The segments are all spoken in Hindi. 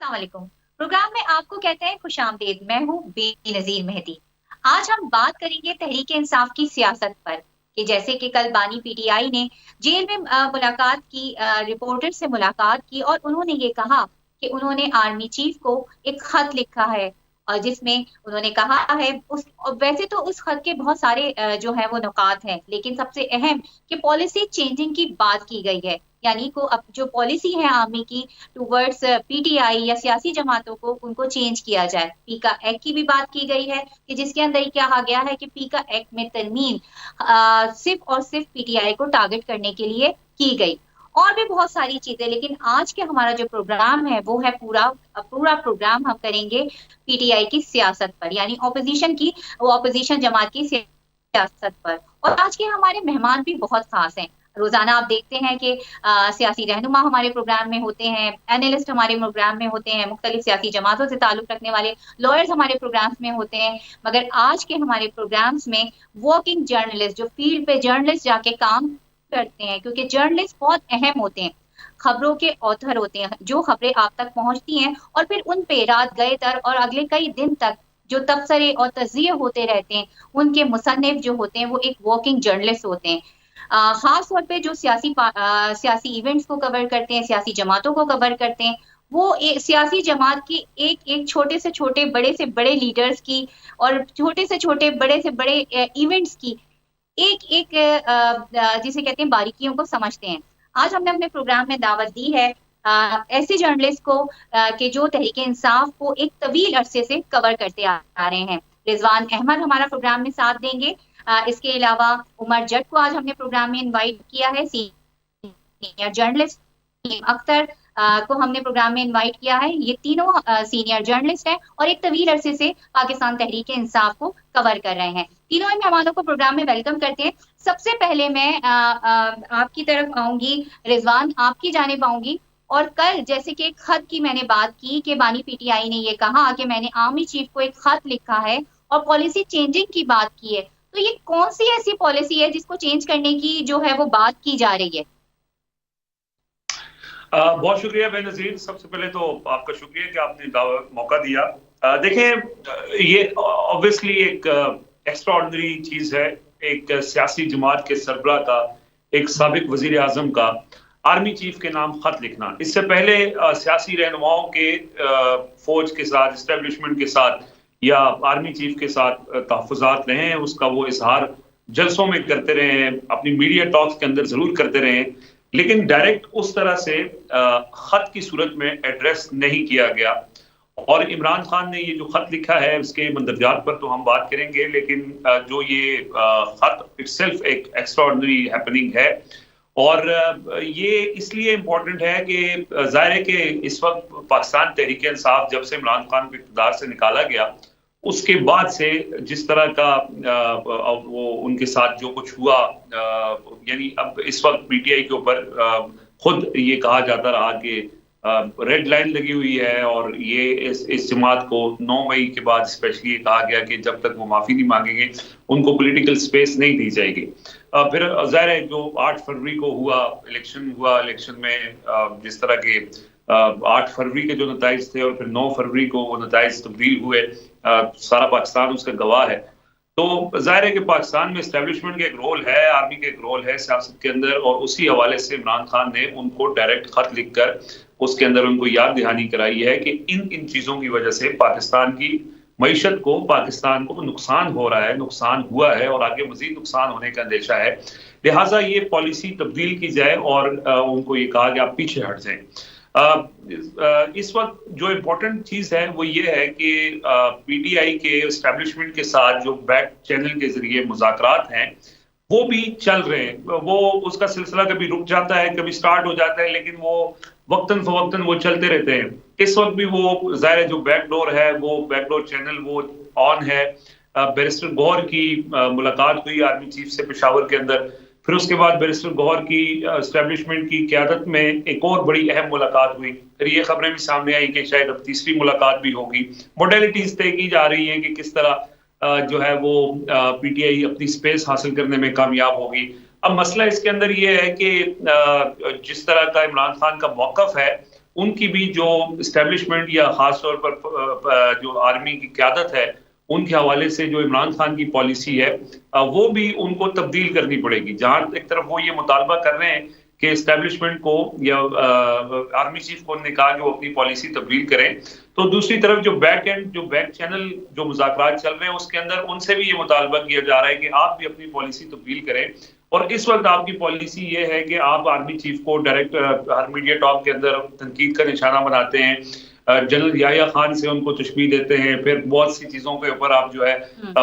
अस्सलामुअलैकुम। प्रोग्राम में आपको कहते हैं खुशामदीद। मैं हूँ बेनज़ीर मेहदी। आज हम बात करेंगे तहरीक इंसाफ की सियासत पर कि जैसे कि कल बानी पीटीआई ने जेल में मुलाकात की, रिपोर्टर से मुलाकात की और उन्होंने ये कहा कि उन्होंने आर्मी चीफ को एक खत लिखा है और जिसमें उन्होंने कहा है उस वैसे तो उस खत के बहुत सारे जो है वो नुकात हैं, लेकिन सबसे अहम कि पॉलिसी चेंजिंग की बात की गई है। यानी को अब जो पॉलिसी है आर्मी की टूवर्ड्स पीटीआई या सियासी जमातों को उनको चेंज किया जाए। पीका एक्ट की भी बात की गई है कि जिसके अंदर ये कहा गया है कि पीका एक्ट में तरमीम सिर्फ और सिर्फ पीटीआई को टारगेट करने के लिए की गई। और भी बहुत सारी चीजें, लेकिन आज के हमारा जो प्रोग्राम है वो है पूरा पूरा प्रोग्राम हम करेंगे पीटीआई की सियासत पर, यानी ऑपोजिशन की, वो ऑपोजिशन जमात की सियासत पर। और आज के हमारे मेहमान भी बहुत खास हैं। रोजाना आप देखते हैं कि सियासी रहनुमा हमारे प्रोग्राम में होते हैं, एनालिस्ट हमारे प्रोग्राम में होते हैं, मुख्तलिफ सियासी जमातों से ताल्लुक रखने वाले लॉयर्स हमारे प्रोग्राम्स में होते हैं। मगर आज के हमारे प्रोग्राम्स में वर्किंग जर्नलिस्ट, जो फील्ड पे जर्नलिस्ट जाके काम करते हैं, क्योंकि जर्नलिस्ट बहुत अहम होते हैं, खबरों के ऑथर होते हैं, जो खबरें आप तक पहुंचती हैं और फिर उन पे रात गए तर और अगले कई दिन तक जो तबसरे और तजिए होते रहते हैं, उनके मुसन्निफ जो होते हैं वो एक वर्किंग जर्नलिस्ट होते हैं। खास तौर पे जो सियासी इवेंट्स को कवर करते हैं, सियासी जमातों को कवर करते हैं, वो सियासी जमात की एक एक छोटे से छोटे, बड़े से बड़े लीडर्स की और छोटे से छोटे, बड़े से बड़े इवेंट्स की एक एक जिसे कहते हैं बारीकियों को समझते हैं। आज हमने अपने प्रोग्राम में दावत दी है ऐसे जर्नलिस्ट को कि जो तहरीक इंसाफ को एक तवील अरसे से कवर करते आ रहे हैं। रिजवान अहमद हमारा प्रोग्राम में साथ देंगे। इसके अलावा उमर जट को आज हमने प्रोग्राम में इनवाइट किया है, सीनियर जर्नलिस्ट अख्तर को हमने प्रोग्राम में इनवाइट किया है। ये तीनों सीनियर जर्नलिस्ट हैं और एक तवील अरसे से पाकिस्तान तहरीक इंसाफ को कवर कर रहे हैं। तीनों ही मेहमानों को प्रोग्राम में वेलकम करते हैं। सबसे पहले मैं आपकी तरफ आऊंगी, रिजवान आपकी जानिब आऊंगी। और कल जैसे कि एक खत की मैंने बात की कि बानी पीटीआई ने ये कहा कि मैंने आर्मी चीफ को एक खत लिखा है और पॉलिसी चेंजिंग की बात की है, तो ये कौन सी ऐसी पॉलिसी है जिसको चेंज करने की जो है वो बात की जा रही है? बहुत शुक्रिया बेनज़ीर। सबसे पहले तो आपका शुक्रिया कि आपने मौका दिया। देखें, ये ऑब्वियसली एक एक्स्ट्राऑर्डिनरी चीज है, एक सियासी जमात के सरबराह का, एक साबिक वजीर आजम का आर्मी चीफ के नाम खत लिखना। इससे पहले सियासी रहनुमाओं के फौज के साथ, इस्टेब्लिशमेंट के साथ या आर्मी चीफ के साथ तहफ़्फ़ुज़ात रहे हैं, उसका वो इजहार जलसों में करते रहे हैं, अपनी मीडिया टॉक्स के अंदर जरूर करते रहे हैं, लेकिन डायरेक्ट उस तरह से खत की सूरत में एड्रेस नहीं किया गया। और इमरान खान ने ये जो खत लिखा है उसके मंदरजात पर तो हम बात करेंगे, लेकिन जो ये खत इटसेल्फ एक एक्स्ट्राऑर्डिनरी हैपनिंग है। और ये इसलिए इम्पोर्टेंट है कि जाहिर है कि इस वक्त पाकिस्तान तहरीक इंसाफ जब से इमरान खान को इक़्तिदार से निकाला गया उसके बाद से जिस तरह का वो उनके साथ जो कुछ हुआ, यानी अब इस वक्त पीटीआई के ऊपर खुद ये कहा जाता रहा कि रेड लाइन लगी हुई है और ये इस जमात को 9 मई के बाद स्पेशली ये कहा गया कि जब तक वो माफी नहीं मांगेंगे उनको पॉलिटिकल स्पेस नहीं दी जाएगी। फिर जाहिर है जो 8 फरवरी को इलेक्शन हुआ, इलेक्शन में जिस तरह के 8 फरवरी के जो नताइज थे और फिर 9 फरवरी को वो नताइज तब्दील हुए, सारा पाकिस्तान उसका गवाह है। तो जाहिर है कि पाकिस्तान में एस्टेब्लिशमेंट का एक रोल है, आर्मी का एक रोल है सियासत के अंदर, और उसी हवाले से इमरान खान ने उनको डायरेक्ट खत लिखकर उसके अंदर उनको याद दहानी कराई है कि इन चीजों की वजह से पाकिस्तान की मईशत को, पाकिस्तान को नुकसान हो रहा है, नुकसान हुआ है और आगे मजीद नुकसान होने का अंदेशा है। लिहाजा ये पॉलिसी तब्दील की जाए और उनको ये कहा कि आप पीछे हट जाएं। इस वक्त जो इम्पोर्टेंट चीज है वो ये है कि पीटीआई के एस्टेब्लिशमेंट के साथ जो बैक चैनल के जरिए मुज़ाकरात हैं वो भी चल रहे हैं। वो उसका सिलसिला कभी रुक जाता है, कभी स्टार्ट हो जाता है, लेकिन वो वक्तन फवक्तन वो चलते रहते हैं। इस वक्त भी वो जाहिर है जो बैकडोर है, वो बैकडोर चैनल वो ऑन है। बैरिस्टर गौहर की मुलाकात हुई आर्मी चीफ से पेशावर के अंदर, फिर उसके बाद बैरिस्टर गौहर की एस्टेब्लिशमेंट की क़यादत में एक और बड़ी अहम मुलाकात हुई। फिर ये खबरें भी सामने आई कि शायद अब तीसरी मुलाकात भी होगी। मोडेलिटीज तय की जा रही हैं कि किस तरह जो है वो पीटीआई अपनी स्पेस हासिल करने में कामयाब होगी। अब मसला इसके अंदर ये है कि जिस तरह का इमरान खान का मौक़िफ़ है उनकी भी जो इस्टेब्लिशमेंट या खास तौर पर जो आर्मी की क़यादत है उनके हवाले से जो इमरान खान की पॉलिसी है वो भी उनको तब्दील करनी पड़ेगी। जहां एक तरफ वो ये मुतालबा कर रहे हैं कि इस्टेब्लिशमेंट को या आर्मी चीफ को उन्होंने कहा कि वो अपनी पॉलिसी तब्दील करें, तो दूसरी तरफ जो बैक चैनल जो मुज़ाकरात चल रहे हैं उसके अंदर उनसे भी ये मुतालबा किया जा रहा है कि आप भी अपनी पॉलिसी तब्दील करें। और इस वक्त आपकी पॉलिसी ये है कि आप आर्मी चीफ को डायरेक्ट हर मीडिया टॉक के अंदर तनकीद का निशाना बनाते हैं, जनरल याह्या खान से उनको तशबीह देते हैं, फिर बहुत सी चीजों के ऊपर आप जो है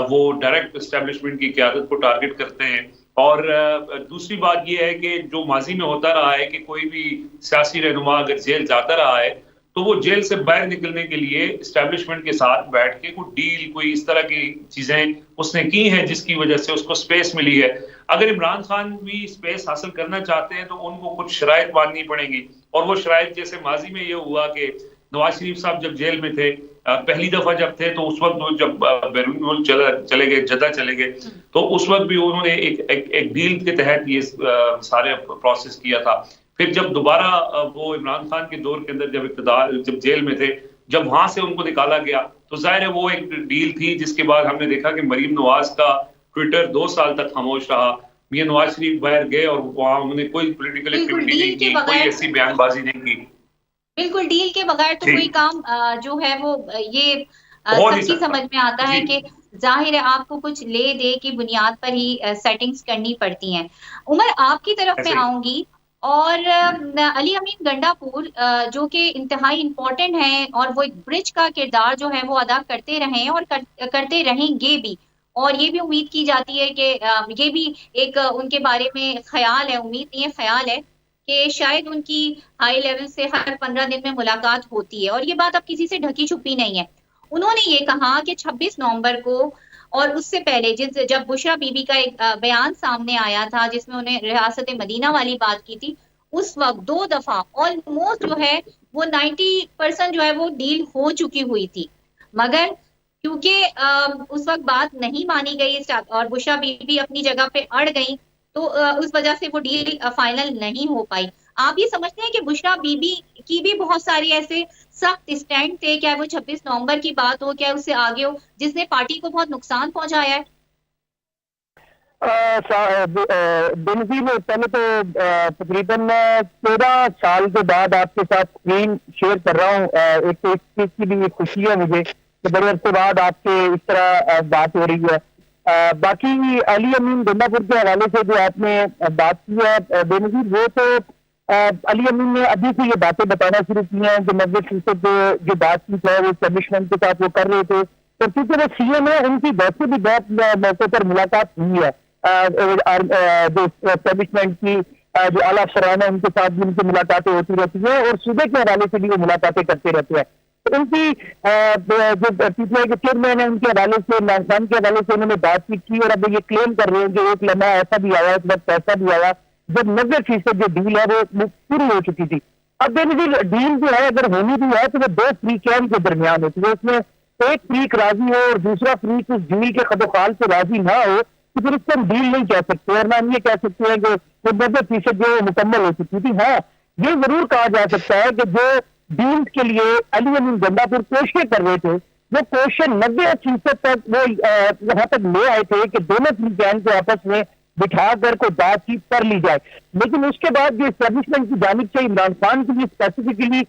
वो डायरेक्ट एस्टेब्लिशमेंट की क़यादत को टारगेट करते हैं। और दूसरी बात यह है कि जो माजी में होता रहा है कि कोई भी सियासी रहनुमा अगर जेल जाता रहा है तो वो जेल से बाहर निकलने के लिए एस्टेब्लिशमेंट के साथ बैठ के कोई डील, कोई इस तरह की चीजें उसने की हैं जिसकी वजह से उसको स्पेस मिली है। अगर इमरान खान भी स्पेस हासिल करना चाहते हैं तो उनको कुछ शराइत माननी पड़ेंगी, और वो शराइत जैसे माजी में ये हुआ कि नवाज शरीफ साहब जब जेल में थे, पहली दफा जब थे तो उस वक्त जब बैरून मुल्क चले गए, जद्दा चले गए, तो उस वक्त भी उन्होंने एक डील के तहत ये सारे प्रोसेस किया था। फिर जब दोबारा वो इमरान खान के दौर के अंदर जब जेल में थे, जब वहां से उनको निकाला गया तो जाहिर है वो एक डील थी जिसके बाद हमने देखा कि मरीम नवाज का ट्विटर 2 साल तक खामोश रहा। मियां नवाज शरीफ बाहर गए और वहां उन्होंने कोई पॉलिटिकल एक्टिविटी नहीं की, कोई ऐसी बयानबाजी नहीं की। बिल्कुल, डील के बगैर तो कोई काम जो है वो ये सबकी समझ में आता है कि जाहिर है आपको कुछ ले दे की बुनियाद पर ही सेटिंग्स करनी पड़ती हैं। उमर, आपकी तरफ में आऊंगी, और अली अमीन गंडापुर जो कि इंतहाई इम्पोर्टेंट है और वो एक ब्रिज का किरदार जो है वो अदा करते रहे हैं और करते रहेंगे भी, और ये भी उम्मीद की जाती है कि ये भी एक उनके बारे में ख्याल है, उम्मीद नहीं है ख्याल है कि शायद उनकी हाई लेवल से हर 15 दिन में मुलाकात होती है, और ये बात अब किसी से ढकी छुपी नहीं है। उन्होंने ये कहा कि 26 नवंबर को और उससे पहले जब बुशरा बीबी का एक बयान सामने आया था जिसमें उन्हें रियासत मदीना वाली बात की थी, उस वक्त 2 दफा ऑलमोस्ट जो है वो 90% जो है वो डील हो चुकी हुई थी, मगर क्योंकि उस वक्त बात नहीं मानी गई और बुशरा बीबी अपनी जगह पे अड़ गई, तो उस वजह से वो डील फाइनल नहीं हो पाई। आप ये समझते हैं कि बुशरा बीबी की भी बहुत सारे ऐसे सख्त स्टैंड थे, क्या वो 26 नवंबर की बात हो, क्या उससे आगे हो, जिसने पार्टी को बहुत नुकसान पहुंचाया है? बेनज़ीर, पहले तो तकरीबन 13 साल के बाद आपके साथ स्क्रीन शेयर कर रहा हूँ। एक तो इस चीज की भी खुशी है मुझे कि बड़े अरसे बाद आपके इस तरह बात हो रही है। बाकी अली अमीन गंडापुर के हवाले से जो आपने बात की है बेनज़ीर, वो तो अली अमीन ने अभी से ये बातें बताना शुरू की हैं कि 90% जो बातचीत है वो एस्टेब्लिशमेंट के साथ वो कर रहे थे, तो क्योंकि वो सीएम है उनकी वैसे भी बहुत मौके पर मुलाकात हुई है जो एस्टेब्लिशमेंट की जो आला अफसरान है उनके साथ भी उनकी मुलाकातें होती रहती है, और सूबे के हवाले से भी वो मुलाकातें करते रहते हैं। तो उनकी जो पीटीआई के चेयरमैन है उनके हवाले से, इमरान खान के हवाले से उन्होंने बातचीत की, और अब ये क्लेम कर रहे हैं कि एक लम्हा ऐसा भी आया, एक वक्त ऐसा भी आया जब 90% जो डील है वो पूरी हो चुकी थी। अब बेनज़ीर, डील जो है अगर होनी भी है तो वो 2 फ्री कैंप के दरमियान होती है, उसमें एक फ्रीक राजी हो और दूसरा फ्रीक उस डील के कदोखाल से राजी ना हो, तो फिर उसको हम डील नहीं कह सकते, और ना हम ये कह सकते हैं कि वो 90% जो मुकम्मल हो चुकी थी। हाँ, ये जरूर कहा जा सकता है कि जो डील के लिए अली अमीन गंडापुर कोशिशें कर रहे थे, वो कोशिशें 90% तक वो यहाँ तक ले आए थे कि दोनों फ्री कैंप को आपस में बिठाकर कोई बातचीत कर ली जाए। लेकिन उसके बाद जो एस्टेब्लिशमेंट की जानिब से इमरान खान की स्पेसिफिकली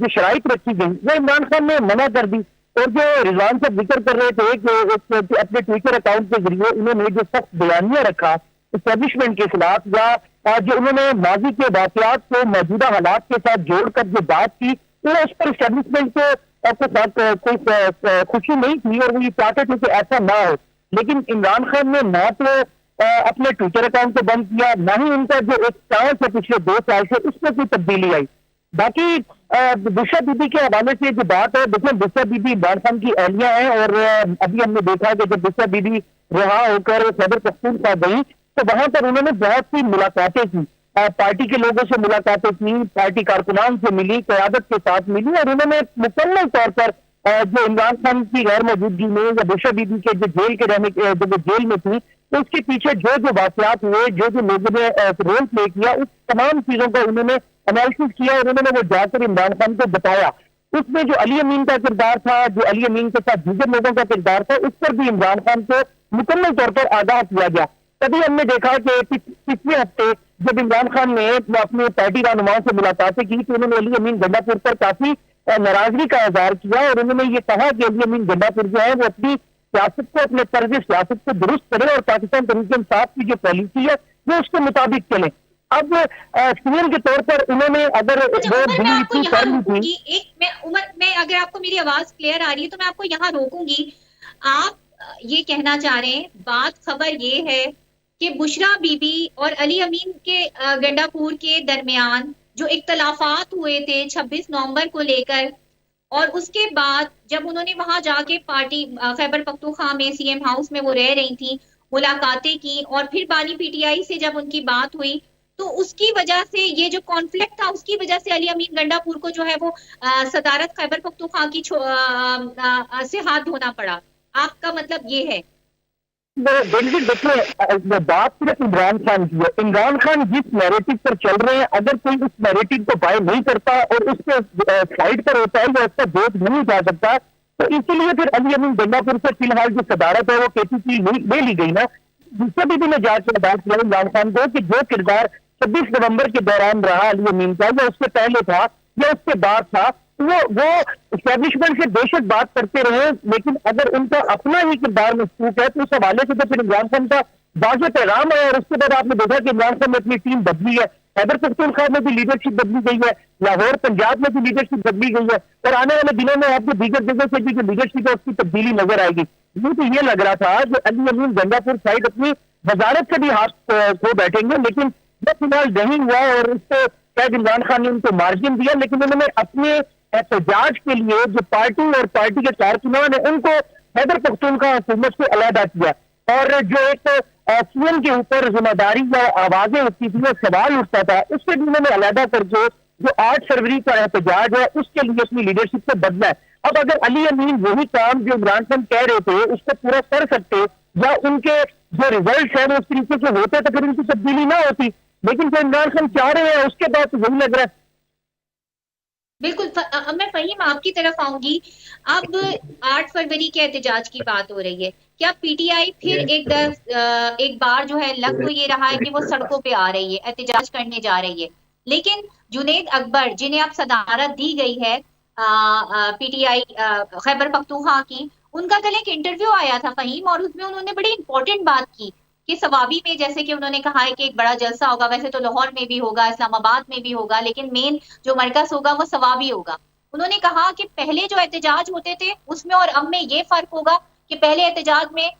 जो शराइत रखी गई वो इमरान खान ने मना कर दी, और जो रिजवान साहब जिक्र कर रहे थे कि अपने ट्विटर अकाउंट के जरिए उन्होंने जो सख्त बयानिया रखा एस्टेब्लिशमेंट के खिलाफ, या जो उन्होंने माजी के वाकयात को मौजूदा हालात के साथ जोड़कर जो बात की, तो उस पर एस्टेब्लिशमेंट को कोई खुशी नहीं थी, और वो ये चाहते थे कि ऐसा ना हो। लेकिन इमरान खान ने ना तो अपने ट्विटर अकाउंट को बंद किया, ना ही उनका जो एक स्टांस है पिछले 2 साल से उसमें कोई तब्दीली आई। बाकी बुशरा बीबी के हवाले से जो बात है, देखिए बुशरा बीबी इमरान खान की अहलिया है, और अभी हमने देखा कि जब बुशरा बीबी रिहा होकर खैबर पख्तूनख्वा गई तो वहां पर उन्होंने बहुत सी मुलाकातें की, पार्टी के लोगों से मुलाकातें की, पार्टी कारकुनान से मिली, क़यादत के साथ मिली, और उन्होंने मुकम्मल तौर पर जो इमरान खान की गैर मौजूदगी में या बुशरा बीबी के जो जेल के रहने जब वो जेल में थी, तो उसके पीछे जो वाकयात हुए, जो लोगों ने रोल प्ले किया, उस तमाम चीजों का उन्होंने एनालिसिस किया और उन्होंने वो जाकर इमरान खान को बताया। उसमें जो अली अमीन का किरदार था, जो अली अमीन के साथ दीगर लोगों का किरदार था, उस पर भी इमरान खान को मुकम्मल तौर पर आगाह किया गया। तभी हमने देखा कि पिछले हफ्ते जब इमरान खान ने अपने पार्टी रहनुमाओं से मुलाकातें की तो उन्होंने अली अमीन गंडापुर पर काफी नाराजगी का इजहार किया और उन्होंने ये कहा कि अली अमीन गंडापुर जो है वो अपनी सियासत को, अपने तर्ज सियासत को दुरुस्त करे और पाकिस्तान तहरीक इंसाफ की जो पॉलिसी है वो उसके मुताबिक चले। अब सीएम के तौर पर उन्होंने अगर वो मैं अगर आपको मेरी आवाज क्लियर आ रही है तो मैं आपको यहाँ रोकूंगी। आप ये कहना चाह रहे हैं, बात खबर ये है कि बुशरा बीबी और अली अमीन के गंडापुर के दरमियान जो इख्तलाफात हुए थे 26 नवंबर को लेकर, और उसके बाद जब उन्होंने वहां जाके पार्टी खैबर पख्तूनख्वा में सीएम हाउस में वो रह रही थी, मुलाकातें की और फिर बानी पीटीआई से जब उनकी बात हुई तो उसकी वजह से ये जो कॉन्फ्लिक्ट था उसकी वजह से अली अमीन गंडापुर को जो है वो सदारत खैबर पख्तूनख्वा की से हाथ धोना पड़ा। आपका मतलब ये है? देखिए, बात सिर्फ इमरान खान की है। इमरान खान जिस नैरेटिव पर चल रहे हैं, अगर कोई उस नैरेटिव को बाय नहीं करता और उसके साइड पर होता है या उसका वोट नहीं जा सकता, तो इसीलिए फिर अली अमीन गंडापुर से फिलहाल जो सदारत है वो केपीसी ले ली गई ना। जिससे भी मैं जांच में बात किया इमरान खान को कि जो किरदार 26 नवंबर के दौरान रहा अली अमीन का, या उससे पहले था या उसके बाद था, वो एस्टेब्लिशमेंट से बेशक बात करते रहे, लेकिन अगर उनका अपना ही किरदार मशकूक है तो उस हवाले से तो फिर इमरान खान का वाज़ेह पैगाम है। और उसके बाद आपने देखा कि इमरान खान ने अपनी टीम बदली है, खैबर पख्तूनख्वा में भी लीडरशिप बदली गई है, लाहौर पंजाब में भी लीडरशिप बदली गई है, और आने वाले दिनों में आपको दीगर जगह से भी जो लीडरशिप है उसकी तब्दीली नजर आएगी। मुझे तो ये लग रहा था कि अली अमीन गंडापुर साइड अपनी वजारत से भी हाथ खो बैठेंगे, लेकिन ये फिलहाल नहीं हुआ और उसको शायद इमरान खान ने उनको मार्जिन दिया, लेकिन उन्होंने अपने एहतजाज के लिए जो पार्टी और पार्टी के कारकुनान ने उनको खैबर पख्तूनख्वा हुकूमत से अलहदा किया। और जो एक सीएम के ऊपर जिम्मेदारी या आवाजें उठती थी, सवाल उठता था, उससे भी उन्होंने अलहदा करके जो 8 फरवरी का एहतजाज है उसके लिए अपनी लीडरशिप को बदला है। अब अगर अली अमीन वही काम जो इमरान खान कह रहे थे उसको पूरा कर सकते या उनके जो रिजल्ट है वो उस तरीके से होते तो फिर उनकी तब्दीली ना होती, लेकिन जो इमरान खान चाह रहे हैं उसके बाद तो यही लग रहा है। बिल्कुल, मैं फहीम आपकी तरफ आऊंगी। अब 8 फरवरी के एहतजाज की बात हो रही है, क्या पीटीआई फिर एक बार जो है लग तो ये रहा है कि वो सड़कों पे आ रही है, एहतजाज करने जा रही है, लेकिन जुनैद अकबर जिन्हें अब सदारत दी गई है पीटीआई खैबर पख्तूनख्वा की, उनका कल एक इंटरव्यू आया था फहीम, और उसमें उन्होंने बड़ी इंपॉर्टेंट बात की कि सवाबी में, जैसे कि उन्होंने कहा है कि एक बड़ा जलसा होगा, वैसे तो लाहौर में भी होगा, इस्लामाबाद में भी होगा, लेकिन मेन जो मरकज होगा वो सवाबी होगा। उन्होंने कहा कि पहले जो एहतजाज होते थे उसमें और अब में ये फर्क होगा कि पहले एहतजाज में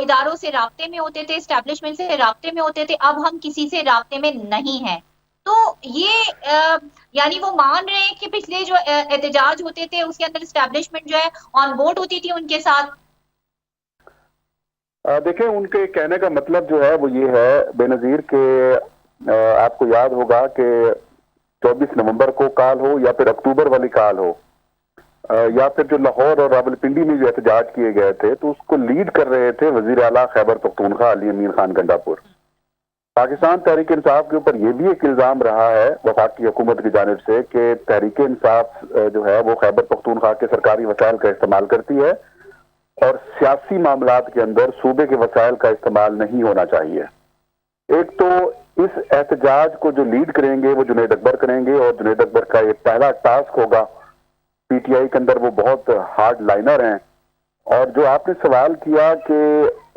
इदारों से राब्ते में होते थे, एस्टेब्लिशमेंट से राब्ते में होते थे, अब हम किसी से राब्ते में नहीं है। तो ये यानी वो मान रहे हैं कि पिछले जो एहतजाज होते थे उसके अंदर एस्टेब्लिशमेंट जो है ऑन बोर्ड होती थी उनके साथ। देखें, उनके कहने का मतलब जो है वो ये है बेनजीर के, आपको याद होगा कि 24 नवंबर को काल हो या फिर अक्टूबर वाली काल हो, या फिर जो लाहौर और रावलपिंडी में जो एहतजाज किए गए थे तो उसको लीड कर रहे थे वजीर आला खैबर पख्तूनख्वा अली अमीन खान गंडापुर। पाकिस्तान तहरीक इंसाफ के ऊपर यह भी एक इल्जाम रहा है वफाकी हुकूमत की जानिब से कि तहरीक इंसाफ जो है वो खैबर पख्तूनख्वा के सरकारी वसाइल का इस्तेमाल करती है और सियासी मामलात के अंदर सूबे के वसाइल का इस्तेमाल नहीं होना चाहिए। एक तो इस एहतजाज को जो लीड करेंगे वो जुनैद अकबर करेंगे, और जुनैद अकबर का ये पहला टास्क होगा। पीटीआई के अंदर वो बहुत हार्ड लाइनर हैं, और जो आपने सवाल किया कि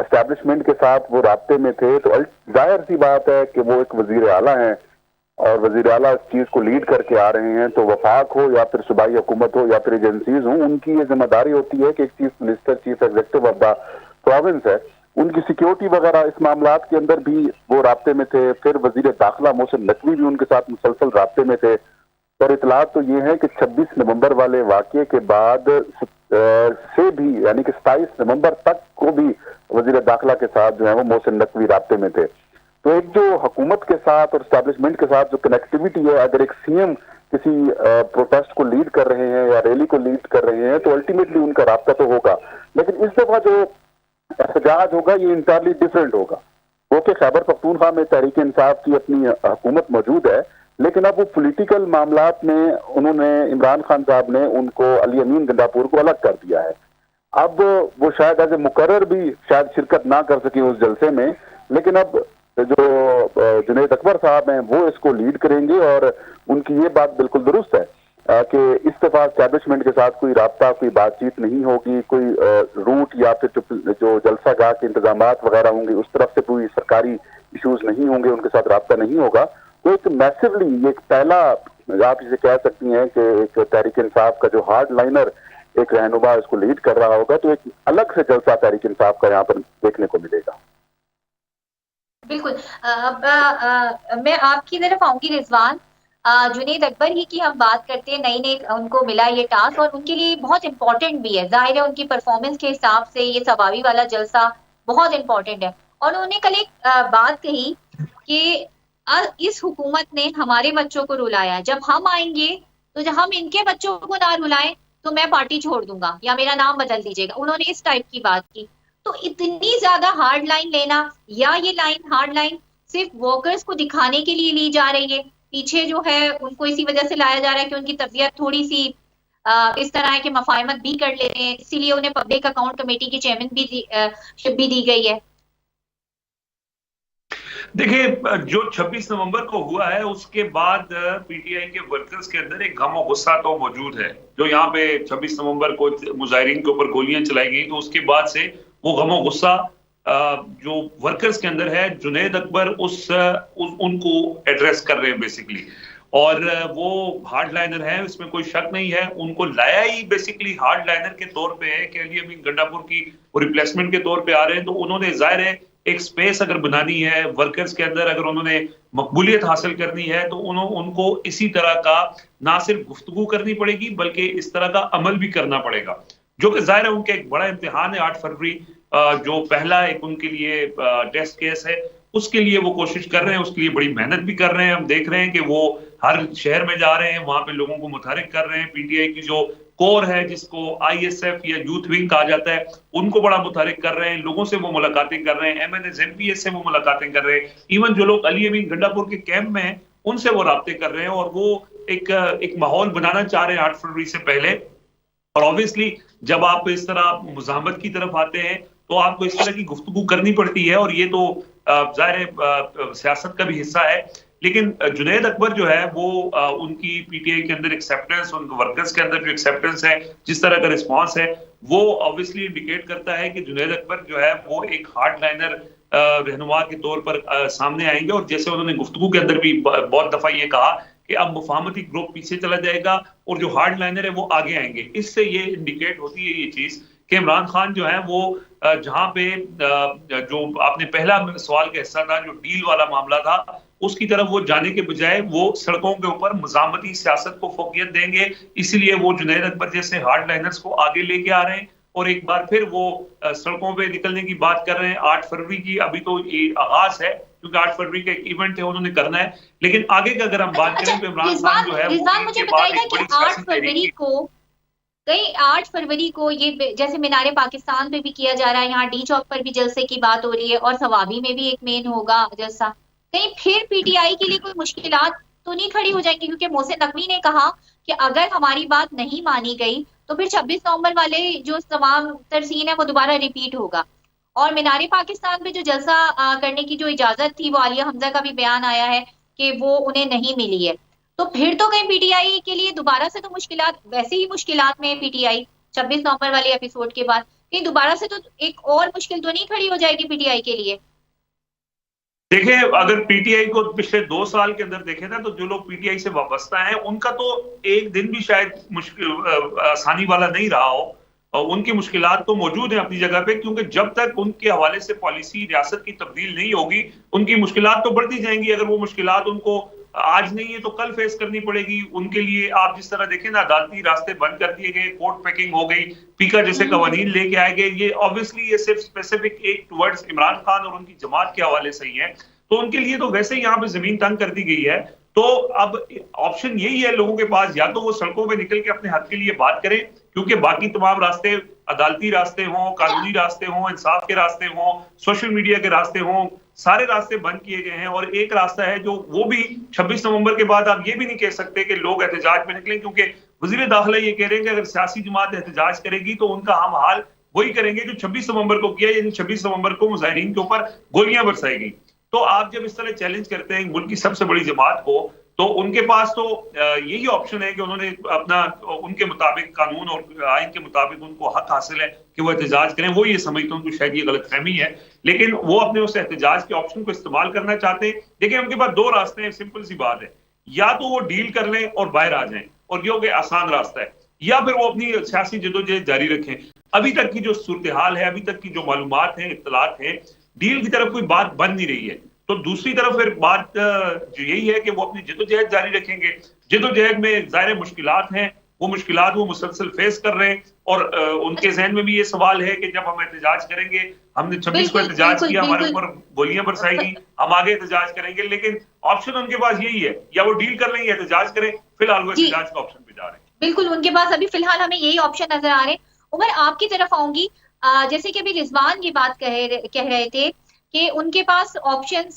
एस्टेब्लिशमेंट के साथ वो राब्ते में थे, तो जाहिर सी बात है कि वो एक वजीर आला हैं और वजीर आला इस चीज को लीड करके आ रहे हैं, तो वफाक हो या फिर सूबाई हुकूमत हो या फिर एजेंसीज हो, उनकी ये जिम्मेदारी होती है कि एक chief minister, chief executive of the province है, उनकी सिक्योरिटी वगैरह इस मामलात के अंदर भी वो राब्ते में थे। फिर वजीर दाखिला मोहसिन नकवी भी उनके साथ मुसलसल राब्ते में थे। और इतलात तो ये है कि 26 नवंबर वाले वाकये के बाद से भी, यानी कि 27 नवंबर तक को भी वजीर दाखिला के साथ जो है वो मोहसिन नकवी राब्ते में थे। तो एक जो हुकूमत के साथ और एस्टेब्लिशमेंट के साथ जो कनेक्टिविटी है, अगर एक सीएम किसी प्रोटेस्ट को लीड कर रहे हैं या रैली को लीड कर रहे हैं तो अल्टीमेटली उनका राब्ता तो होगा, लेकिन इस दफा जो एहतजाज होगा ये इंटायरली डिफरेंट होगा। वो कि खैबर पख्तूनख्वा में तहरीक इंसाफ की अपनी हुकूमत मौजूद है, लेकिन अब वो पॉलिटिकल मामलात में उन्होंने, इमरान खान साहब ने उनको अली अमीन गंडापुर को अलग कर दिया है। अब वो शायद एज ए मुकर्रर भी शायद शिरकत ना कर सके उस जलसे में, लेकिन अब जो जुनैद अकबर साहब हैं वो इसको लीड करेंगे। और उनकी ये बात बिल्कुल दुरुस्त है कि इस दफा एस्टैब्लिशमेंट के साथ कोई राब्ता, कोई बातचीत नहीं होगी, कोई रूट या फिर जो जलसा गाह के इंतजामात वगैरह होंगे उस तरफ से कोई सरकारी इश्यूज नहीं होंगे, उनके साथ राब्ता नहीं होगा। तो एक मैसिवली, एक पहला आप इसे कह सकती हैं कि एक तहरीक इंसाफ का जो हार्ड लाइनर एक रहनुमा इसको लीड कर रहा होगा, तो एक अलग से जलसा तहरीक इंसाफ का यहाँ पर देखने को मिलेगा। बिल्कुल। मैं आपकी तरफ आऊंगी रिजवान। जुनैद अकबर ही की हम बात करते हैं, नई नई उनको मिला ये टास्क और उनके लिए बहुत इंपॉर्टेंट भी है। जाहिर है उनकी परफॉर्मेंस के हिसाब से ये सवावी वाला जलसा बहुत इंपॉर्टेंट है। और उन्होंने कल एक बात कही कि इस हुकूमत ने हमारे बच्चों को रुलाया, जब हम आएंगे तो जब हम इनके बच्चों को ना रुलाएं तो मैं पार्टी छोड़ दूंगा या मेरा नाम बदल दीजिएगा। उन्होंने इस टाइप की बात की। तो इतनी ज्यादा हार्ड लाइन लेना, या ये लाइन हार्ड लाइन सिर्फ वर्कर्स को दिखाने के लिए ली जा रही है, पीछे जो है उनको इसी वजह से लाया जा रहा है कि उनकी तबीयत थोड़ी सी इस तरह है कि मफाहमत भी कर लेते हैं, इसीलिए उन्हें पब्लिक अकाउंट कमेटी की चेयरमैन भी दी गई है। देखिए, जो 26 नवंबर को हुआ है उसके बाद पीटीआई के वर्कर्स के अंदर एक गम और गुस्सा तो मौजूद है। जो यहाँ पे 26 नवंबर को मुजाहिरीन के ऊपर गोलियां चलाई गई, तो उसके बाद से वो गम और गुस्सा जो वर्कर्स के अंदर है, जुनैद अकबर उनको एड्रेस कर रहे हैं बेसिकली। और वो हार्ड लाइनर है, इसमें कोई शक नहीं है। उनको लाया ही बेसिकली हार्ड लाइनर के तौर पे है कि अली अमीन गंडापुर की रिप्लेसमेंट के तौर पे आ रहे हैं। तो उन्होंने, जाहिर है, एक स्पेस अगर बनानी है वर्कर्स के अंदर, अगर उन्होंने मकबूलियत हासिल करनी है तो उनको इसी तरह का ना सिर्फ गुफ्तगू करनी पड़ेगी बल्कि इस तरह का अमल भी करना पड़ेगा, जो कि जाहिर है उनका एक बड़ा इम्तिहान है। 8 फरवरी जो पहला एक उनके लिए टेस्ट केस है, उसके लिए वो कोशिश कर रहे हैं, उसके लिए बड़ी मेहनत भी कर रहे हैं। हम देख रहे हैं कि वो हर शहर में जा रहे हैं, वहां पे लोगों को मुतहरिक कर रहे हैं। पीटीआई की जो कोर है, जिसको आईएसएफ या यूथ विंग कहा जाता है, उनको बड़ा मुतहरिक कर रहे हैं, लोगों से वो मुलाकातें कर रहे हैं, एमएनएस एमपीएस से वो मुलाकातें कर रहे हैं, इवन जो लोग अली अमीन गंडापुर के कैंप में हैं उनसे वो राब्ते कर रहे हैं। और वो एक माहौल बनाना चाह रहे हैं 8 फरवरी से पहले। और ऑब्वियसली जब आप इस तरह मुजाहमत की तरफ आते हैं तो आपको इस तरह की गुफ्तगू करनी पड़ती है, और ये तो जाहिर है सियासत का भी हिस्सा है। लेकिन जुनैद अकबर जो है वो उनकी पीटीआई के अंदर एक्सेप्टेंस, उनके वर्कर्स के अंदर जो एक्सेप्टेंस है, जिस तरह का रिस्पांस है, वो ऑब्वियसली इंडिकेट करता है कि जुनैद अकबर जो है वो एक हार्ड लाइनर रहनुमा के तौर पर सामने आएंगे। और जैसे उन्होंने गुफ्तगू के अंदर भी बहुत दफा ये कहा कि अब मुफाहमती ग्रुप पीछे चला जाएगा और जो हार्ड लाइनर है वो आगे आएंगे। इससे ये इंडिकेट होती है ये चीज कि इमरान खान जो है वो जहां पे जो आपने पहला सवाल का हिस्सा था, जो डील वाला मामला था, उसकी तरफ वो जाने के बजाय वो सड़कों के ऊपर मुजामती सियासत को फोकियत देंगे। इसलिए वो जुनैद अकबर जैसे हार्ड लाइनर्स को आगे लेके आ रहे हैं और एक बार फिर वो सड़कों पे निकलने की बात कर रहे हैं। 8 फरवरी की अभी तो ये आगाज है, क्योंकि 8 फरवरी का एक इवेंट है, उन्होंने करना है। लेकिन आगे का अगर हम बात करें तो इमरान खान जो है मुझे बताइएगा कि 8 फरवरी को ये जैसे मीनारे पाकिस्तान पे भी किया जा रहा है, यहाँ डी चौक पर भी जलसे की बात हो रही है और सवाबी में भी एक मेन होगा जलसा। कहीं फिर पीटीआई के लिए कोई मुश्किलात तो नहीं खड़ी हो जाएंगी? क्योंकि मोहसिन नकवी ने कहा कि अगर हमारी बात नहीं मानी गई तो फिर 26 नवंबर वाले जो तमाम तरसीन है वो दोबारा रिपीट होगा। और मीनारे पाकिस्तान पे जो जलसा करने की जो इजाजत थी, वो आलिया हमजा का भी बयान आया है कि वो उन्हें नहीं मिली है। तो फिर तो कहीं पीटीआई के लिए दोबारा से तो मुश्किलात, वैसे ही मुश्किलात में पीटीआई 26 नवंबर वाले एपिसोड के बाद, कहीं दोबारा से तो एक और मुश्किल तो नहीं खड़ी हो जाएगी पीटीआई के लिए? देखिए, अगर पीटीआई को पिछले 2 साल के अंदर देखे ना, तो जो लोग पीटीआई से वाबस्ता हैं उनका तो एक दिन भी शायद मुश्किल आसानी वाला नहीं रहा हो। उनकी मुश्किलात तो मौजूद है अपनी जगह पे, क्योंकि जब तक उनके हवाले से पॉलिसी रियासत की तब्दील नहीं होगी उनकी मुश्किलात तो बढ़ती जाएंगी। अगर वो मुश्किलात उनको आज नहीं है तो कल फेस करनी पड़ेगी। उनके लिए आप जिस तरह देखें ना, अदालती रास्ते बंद कर दिए गए, कोर्ट पैकिंग हो गई, पीका जैसे कवानीन लेके आए गए। ये ऑब्वियसली ये सिर्फ स्पेसिफिक एक टुवर्ड्स इमरान खान और उनकी जमात के हवाले से ही है, तो उनके लिए तो वैसे ही यहाँ पे जमीन तंग कर दी गई है। तो अब ऑप्शन यही है लोगों के पास, या तो वो सड़कों पे निकल के अपने हक के लिए बात करें, क्योंकि बाकी तमाम रास्ते अदालती रास्ते हों, कानूनी रास्ते हों, इंसाफ के रास्ते हों, सोशल मीडिया के रास्ते हों, सारे रास्ते बंद किए गए हैं। और एक रास्ता है जो वो भी 26 नवंबर के बाद आप ये भी नहीं कह सकते कि लोग एहतजाज में निकलें, क्योंकि वजीर दाखिला ये कह रहे हैं कि अगर सियासी जमात एहतजाज करेगी तो उनका हम हाल वही करेंगे जो 26 नवंबर को किया, यानी 26 नवंबर को मुजाहिरीन के ऊपर गोलियां बरसाएगी। तो आप जब इस तरह चैलेंज करते हैं मुल्क की सबसे बड़ी जमात को, तो उनके पास तो यही ऑप्शन है कि उन्होंने अपना उनके मुताबिक कानून और आइन के मुताबिक उनको हक हासिल है कि वो एहतजाज करें। वो ये समझते हैं, उनको शायद ये गलतफहमी है, लेकिन वो अपने उस एहतजाज के ऑप्शन को इस्तेमाल करना चाहते हैं। देखिए उनके पास दो रास्ते हैं, सिंपल सी बात है, या तो वो डील कर लें और बाहर आ जाएं, और ये आसान रास्ता है, या फिर वो अपनी सियासी जदोजहद जारी रखें। अभी तक की जो सूरत हाल है, अभी तक की जो मालूमात हैं, इत्तलात हैं, डील की तरफ कोई बात बन नहीं रही है। तो दूसरी तरफ फिर बात जो यही है कि वो अपनी जदोजहद जारी रखेंगे। जदोजहद में ज़ाहिर मुश्किलात हैं, वो मुश्किलात वो मुसलसल फेस कर रहे हैं, और उनके जहन में भी ये सवाल है कि जब हम एहतजाज करेंगे, हमने 26 को एहतजाज किया, हमारे ऊपर गोलियां बरसाएगी, हम आगे एहतजाज करेंगे, लेकिन ऑप्शन उनके पास यही है, या वो डील कर लें या एहतजाज करें। फिलहाल वो एहतजाज का ऑप्शन पे जा रहे हैं। बिल्कुल, उनके पास अभी फिलहाल हमें यही ऑप्शन नजर आ रहे हैं। उमर, आपकी तरफ आऊंगी। जैसे कि अभी रिजवान ये बात कह रहे थे कि उनके पास ऑप्शंस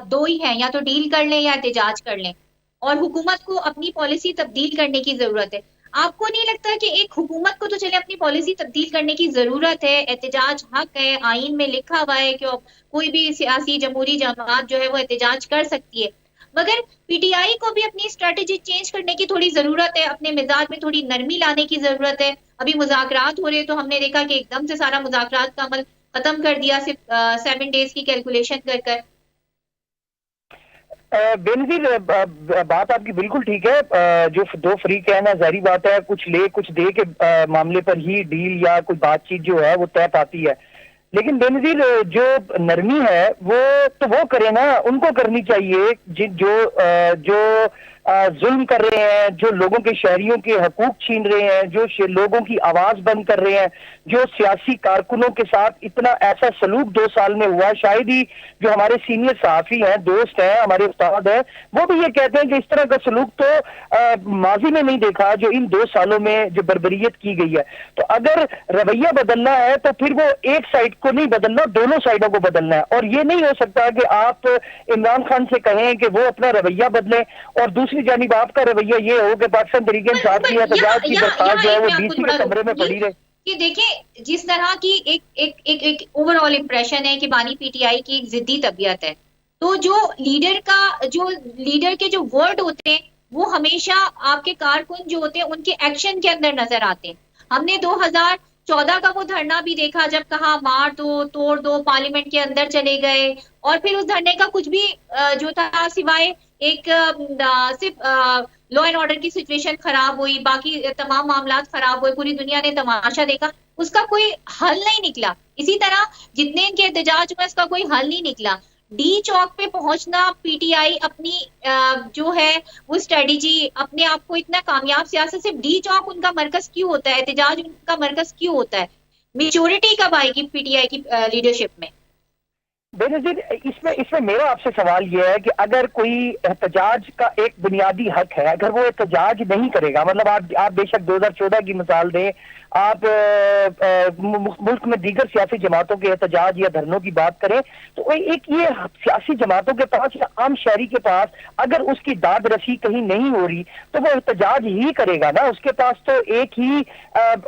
दो ही हैं, या तो डील कर लें या एहतजाज कर लें, और हुकूमत को अपनी पॉलिसी तब्दील करने की जरूरत है। आपको नहीं लगता कि एक हुकूमत को तो चले अपनी पॉलिसी तब्दील करने की जरूरत है, एहतजाज हक है, आइन में लिखा हुआ है कि कोई भी सियासी जमहूरी जमात जो है वो एहतजाज कर सकती है, मगर पीटीआई को भी अपनी स्ट्रेटेजी चेंज करने की थोड़ी जरूरत है, अपने मिजाज में थोड़ी नरमी लाने की जरूरत है। अभी मुज़ाकरात हो रहे तो हमने देखा कि एकदम से सारा मुज़ाकरात का अमल खत्म कर दिया, सिर्फ 7 डेज की कैलकुलेशन कर। बेनजीर, बात आपकी बिल्कुल ठीक है। जो दो फ्रीक है ना, जाहिर बात है कुछ ले कुछ दे के मामले पर ही डील या कोई बातचीत जो है वो तय पाती है। लेकिन बेनजीर, जो नरमी है वो तो वो करे ना, उनको करनी चाहिए जो जुल्म कर रहे हैं, जो लोगों के शहरियों के हकूक छीन रहे हैं, जो लोगों की आवाज बंद कर रहे हैं, जो सियासी कारकुनों के साथ इतना ऐसा सलूक 2 साल में हुआ। शायद ही जो हमारे सीनियर सहाफी हैं, दोस्त हैं, हमारे उस्ताद हैं, वो भी ये कहते हैं कि इस तरह का सलूक तो माजी में नहीं देखा जो इन 2 सालों में जो बर्बरियत की गई है। तो अगर रवैया बदलना है तो फिर वो एक साइड को नहीं बदलना, दोनों साइडों को बदलना है। और ये नहीं हो सकता कि आप इमरान खान से कहें कि वो अपना रवैया बदले और दूसरी जानिब आपका रवैया ये हो कि पाकिस्तान तहरीक इंसाफ की एहतजाज की दरख्वास्त जो है वो डीसी के कमरे में पड़ी रहे। कि देखिए, जिस तरह की एक ओवरऑल इंप्रेशन है कि बानी पीटीआई की एक जिद्दी तबीयत है, तो जो लीडर के जो वर्ड होते हैं वो हमेशा आपके कारकुन जो होते हैं उनके एक्शन के अंदर नजर आते हैं। हमने 2014 का वो धरना भी देखा, जब कहा मार दो, तोड़ दो, पार्लियामेंट के अंदर चले गए, और फिर उस धरने का कुछ भी जो था सिवाय एक सिर्फ लॉ एंड ऑर्डर की सिचुएशन खराब हुई, बाकी तमाम मामलात खराब हुए, पूरी दुनिया ने तमाशा देखा, उसका कोई हल नहीं निकला। इसी तरह जितने इनके एहतजाज हुए उसका कोई हल नहीं निकला। डी चौक पे पहुंचना, पीटीआई अपनी जो है वो स्ट्रेटेजी, अपने आप को इतना कामयाब सियासत, सिर्फ डी चौक उनका मरकज क्यों होता है, एहतजाज उनका मरकज क्यों होता है? मेजोरिटी कब आएगी पीटीआई की लीडरशिप में? बेनजीर, इसमें मेरा आपसे सवाल यह है कि अगर कोई एहतजाज का एक बुनियादी हक है, अगर वो एहतजाज नहीं करेगा, मतलब आप बेशक 2014 की मिसाल दें, आप मुल्क में दीगर सियासी जमातों के एहतजाज या धरनों की बात करें, तो एक ये सियासी जमातों के पास या आम शहरी के पास अगर उसकी दाद रसी कहीं नहीं हो रही तो वो एहतजाज ही करेगा ना। उसके पास तो एक ही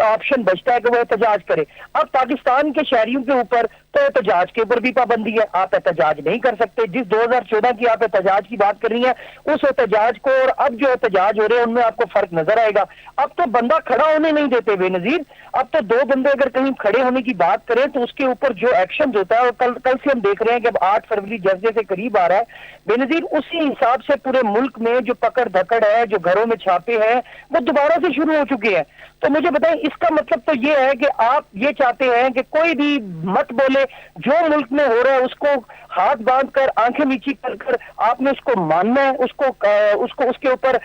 ऑप्शन बचता है कि वो एहतजाज करे। अब पाकिस्तान के शहरियों के ऊपर तो एहतजाज के ऊपर भी पाबंदी है, आप एहतजाज नहीं कर सकते। जिस 2014 की आप एहतजाज की बात कर रही हैं, उस एहतजाज को और अब जो एहतजाज हो रहे हैं उनमें आपको फर्क नजर आएगा। अब तो बंदा खड़ा होने नहीं देते बेनजीर। अब तो 2 बंदे अगर कहीं खड़े होने की बात करें तो उसके ऊपर जो एक्शन होता है, और कल से हम देख रहे हैं कि अब 8 फरवरी जर्जे से करीब आ रहा है बेनजीर, उसी हिसाब से पूरे मुल्क में जो पकड़ धकड़ है, जो घरों में छापे हैं, वो दोबारा से शुरू हो चुके हैं। तो मुझे बताएं, इसका मतलब तो ये है कि आप ये चाहते हैं कि कोई भी मत बोले जो मुल्क में हो रहा है उसको हाथ बांध कर आंखें नीची कर आपने उसको मानना है, उसको उसके ऊपर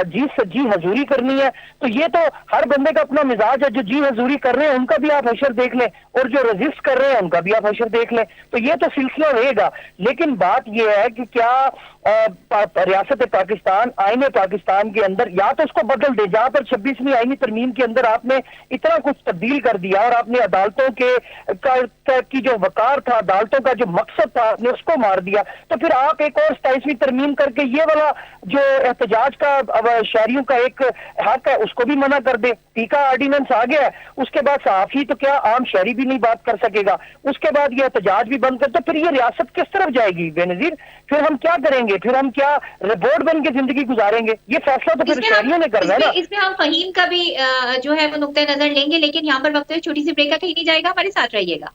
जी हजूरी करनी है। तो ये तो हर बंदे का अपना मिजाज है। जो जी हजूरी कर रहे हैं उनका भी आप हशर देख लें और जो रजिस्ट कर रहे हैं उनका भी आप हशर देख लें। तो ये तो सिलसिला रहेगा। लेकिन बात यह है कि क्या रियासत पाकिस्तान, आईने पाकिस्तान के अंदर या तो उसको बदल दे, जहां पर 26वीं आईनी तरमीम के अंदर आपने इतना कुछ तब्दील कर दिया और आपने अदालतों की जो वकार था, अदालतों का जो मकसद था, आपने उसको मार दिया। तो फिर आप एक और 27वीं तरमीम करके ये वाला जो एहतजाज का शहरियों का एक हक है उसको भी मना कर दे। टीका ऑर्डिनेंस आ गया है, उसके बाद सहाफी तो क्या आम शहरी भी नहीं बात कर सकेगा, उसके बाद ये एहतजाज भी बंद कर, तो फिर ये रियासत किस तरफ जाएगी बेनजीर? फिर हम क्या करेंगे? फिर हम क्या रोबोट बन के जिंदगी गुजारेंगे? ये फैसला तो फिर शहरियों ने करना है ना। इसमें हम फहीम का भी जो है वो नुक्ता नजर लेंगे, लेकिन यहाँ पर वक्त छोटी सी ब्रेक का, कहीं नहीं जाएगा, हमारे साथ रहिएगा।